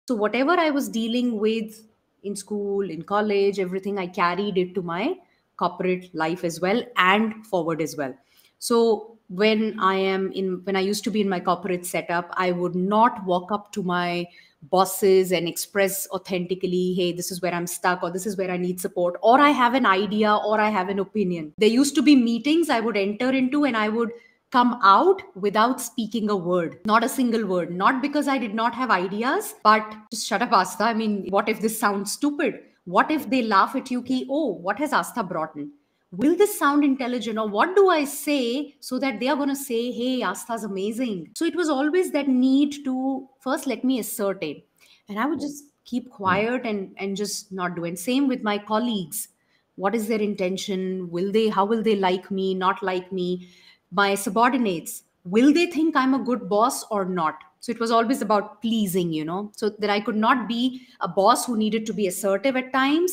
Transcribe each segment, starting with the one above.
So whatever I was dealing with in school, in college, everything, I carried it to my corporate life as well and forward as well. So when I used to be in my corporate setup, I would not walk up to my bosses and express authentically, hey, this is where I'm stuck, or this is where I need support, or I have an idea, or I have an opinion. There used to be meetings I would enter into, and I would come out without speaking a word, not a single word, not because I did not have ideas, but just shut up, Asta. I mean, what if this sounds stupid? What if they laugh at you? Ki, oh, what has Asta brought in? Will this sound intelligent, or what do I say so that they are going to say, hey, Asta's amazing? So it was always that need to first let me assert it. And I would just keep quiet and just not do. And same with my colleagues. What is their intention? How will they like me, not like me? My subordinates, will they think I'm a good boss or not? So it was always about pleasing, so that I could not be a boss who needed to be assertive at times,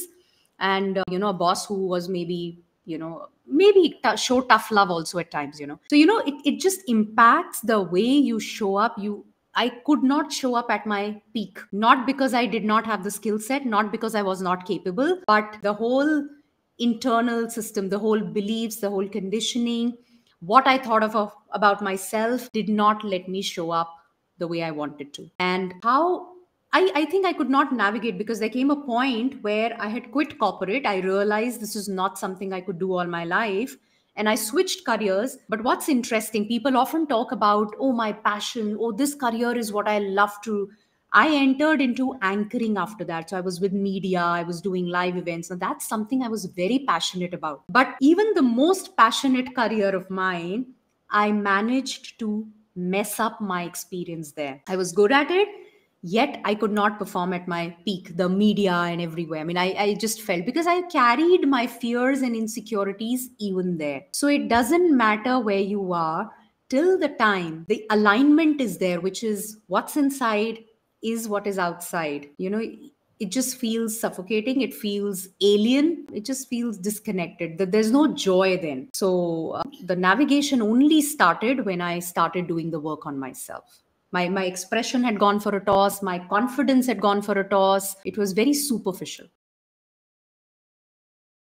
and a boss who was maybe show tough love also at times. So it just impacts the way you show up. I could not show up at my peak, not because I did not have the skill set, not because I was not capable, but the whole internal system, the whole beliefs, the whole conditioning, what I thought about myself did not let me show up the way I wanted to. And how I think I could not navigate, because there came a point where I had quit corporate. I realized this is not something I could do all my life. And I switched careers. But what's interesting, people often talk about, oh, my passion, oh, this career is what I love to. I entered into anchoring after that. So I was with media, I was doing live events. And that's something I was very passionate about. But even the most passionate career of mine, I managed to mess up my experience there. I was good at it, yet I could not perform at my peak, the media and everywhere. I mean, I just felt, because I carried my fears and insecurities even there. So it doesn't matter where you are, till the time the alignment is there, which is what's inside is what is outside. It just feels suffocating. It feels alien. It just feels disconnected. That there's no joy then. So the navigation only started when I started doing the work on myself. My expression had gone for a toss. My confidence had gone for a toss. It was very superficial.